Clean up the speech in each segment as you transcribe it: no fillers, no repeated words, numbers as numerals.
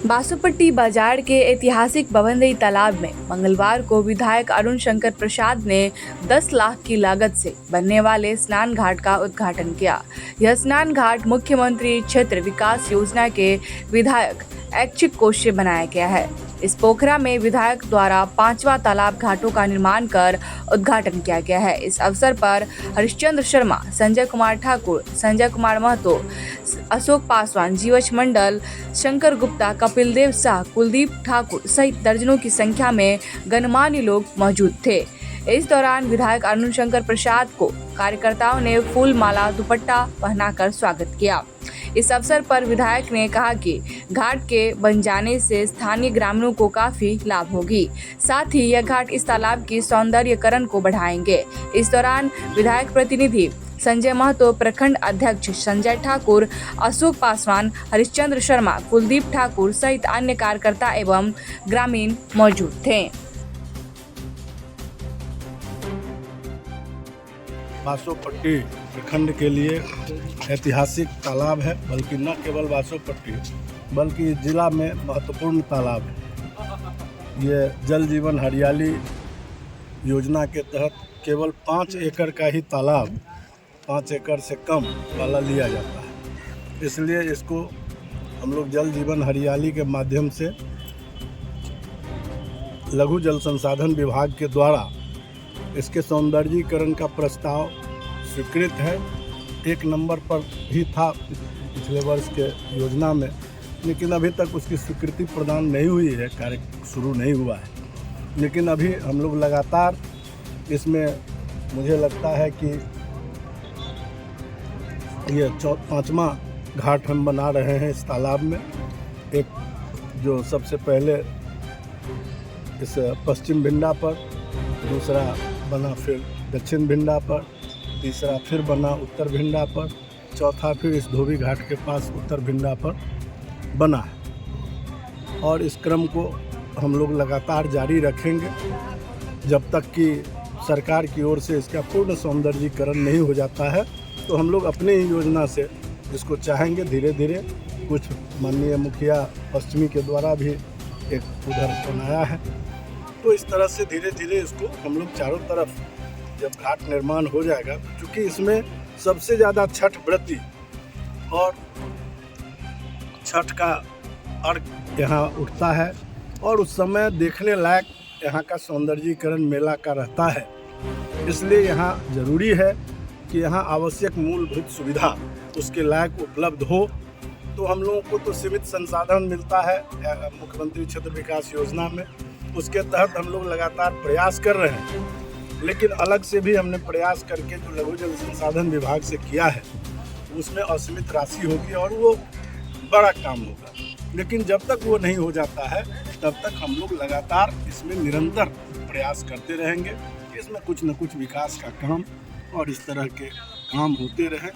बासुपट्टी बाजार के ऐतिहासिक बवंदई तालाब में मंगलवार को विधायक अरुण शंकर प्रसाद ने 10 लाख की लागत से बनने वाले स्नान घाट का उद्घाटन किया। यह स्नान घाट मुख्यमंत्री क्षेत्र विकास योजना के विधायक ऐच्छिक कोष से बनाया गया है। इस पोखरा में विधायक द्वारा 5वां तालाब घाटों का निर्माण कर उद्घाटन किया गया है। इस अवसर पर हरिश्चंद्र शर्मा, संजय कुमार ठाकुर, संजय कुमार महतो, अशोक पासवान, जीवछ मंडल, शंकर गुप्ता, कपिल देव शाह, कुलदीप ठाकुर सहित दर्जनों की संख्या में गणमान्य लोग मौजूद थे। इस दौरान विधायक अरुण शंकर प्रसाद को कार्यकर्ताओं ने फूल माला दुपट्टा पहनाकर स्वागत किया। इस अवसर पर विधायक ने कहा कि घाट के बन जाने से स्थानीय ग्रामीणों को काफी लाभ होगी, साथ ही यह घाट इस तालाब की सौंदर्यीकरण को बढ़ाएंगे। इस दौरान विधायक प्रतिनिधि संजय महतो, प्रखंड अध्यक्ष संजय ठाकुर, अशोक पासवान, हरिश्चंद्र शर्मा, कुलदीप ठाकुर सहित अन्य कार्यकर्ता एवं ग्रामीण मौजूद थे। बासुपट्टी प्रखंड के लिए ऐतिहासिक तालाब है, बल्कि न केवल बासुपट्टी बल्कि जिला में महत्वपूर्ण तालाब है। ये जल जीवन हरियाली योजना के तहत केवल 5 एकड़ का ही तालाब 5 एकड़ से कम वाला लिया जाता है। इसलिए इसको हम लोग जल जीवन हरियाली के माध्यम से लघु जल संसाधन विभाग के द्वारा इसके सौंदर्यीकरण का प्रस्ताव स्वीकृत है। 1 नंबर पर ही था पिछले वर्ष के योजना में, लेकिन अभी तक उसकी स्वीकृति प्रदान नहीं हुई है, कार्य शुरू नहीं हुआ है। लेकिन अभी हम लोग लगातार इसमें, मुझे लगता है कि ये 5वां घाट हम बना रहे हैं इस तालाब में। एक जो सबसे पहले इस पश्चिम भिंडा पर, दूसरा बना फिर दक्षिण भिंडा पर, तीसरा फिर बना उत्तर भिंडा पर, चौथा फिर इस धोबी घाट के पास उत्तर भिंडा पर बना है। और इस क्रम को हम लोग लगातार जारी रखेंगे जब तक कि सरकार की ओर से इसका पूर्ण सौंदर्यीकरण नहीं हो जाता है। तो हम लोग अपने ही योजना से इसको चाहेंगे धीरे धीरे। कुछ माननीय मुखिया पश्चिमी के द्वारा भी एक उधर बनाया है, तो इस तरह से धीरे धीरे इसको हम लोग चारों तरफ जब घाट निर्माण हो जाएगा, क्योंकि इसमें सबसे ज़्यादा छठ व्रती और छठ का अर्घ यहाँ उठता है और उस समय देखने लायक यहाँ का सौंदर्यीकरण मेला का रहता है। इसलिए यहाँ ज़रूरी है कि यहाँ आवश्यक मूलभूत सुविधा उसके लायक उपलब्ध हो। तो हम लोगों को तो सीमित संसाधन मिलता है मुख्यमंत्री क्षेत्र विकास योजना में, उसके तहत हम लोग लगातार प्रयास कर रहे हैं। लेकिन अलग से भी हमने प्रयास करके जो लघु जल संसाधन विभाग से किया है उसमें असीमित राशि होगी और वो बड़ा काम होगा। लेकिन जब तक वो नहीं हो जाता है तब तक हम लोग लगातार इसमें निरंतर प्रयास करते रहेंगे। इसमें कुछ न कुछ विकास का काम और इस तरह के काम होते रहें,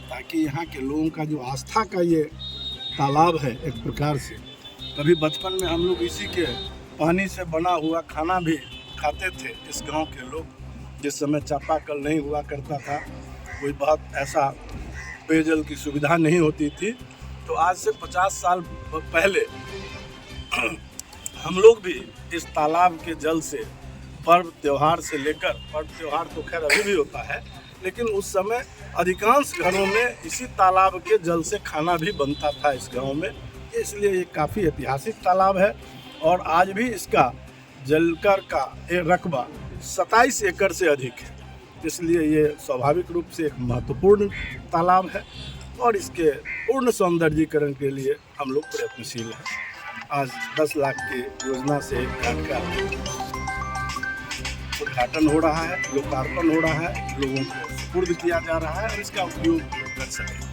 ताकि यहाँ के लोगों का जो आस्था का ये तालाब है, एक प्रकार से कभी बचपन में हम लोग इसी के पानी से बना हुआ खाना भी खाते थे इस गांव के लोग। जिस समय चापाकल नहीं हुआ करता था, कोई बहुत ऐसा पेयजल की सुविधा नहीं होती थी, तो आज से 50 साल पहले हम लोग भी इस तालाब के जल से पर्व त्यौहार से लेकर, पर्व त्यौहार तो खैर अभी भी होता है, लेकिन उस समय अधिकांश घरों में इसी तालाब के जल से खाना भी बनता था इस गांव में। इसलिए ये काफ़ी ऐतिहासिक तालाब है और आज भी इसका जलकर का रकबा 27 एकड़ से अधिक है। इसलिए ये स्वाभाविक रूप से एक महत्वपूर्ण तालाब है और इसके पूर्ण सौंदर्यीकरण के लिए हम लोग प्रयत्नशील हैं। आज 10 लाख की योजना से घाट का उद्घाटन हो रहा है, लोकार्पण हो रहा है, लोगों को सुपुर्द किया जा रहा है और इसका उपयोग कर सकें।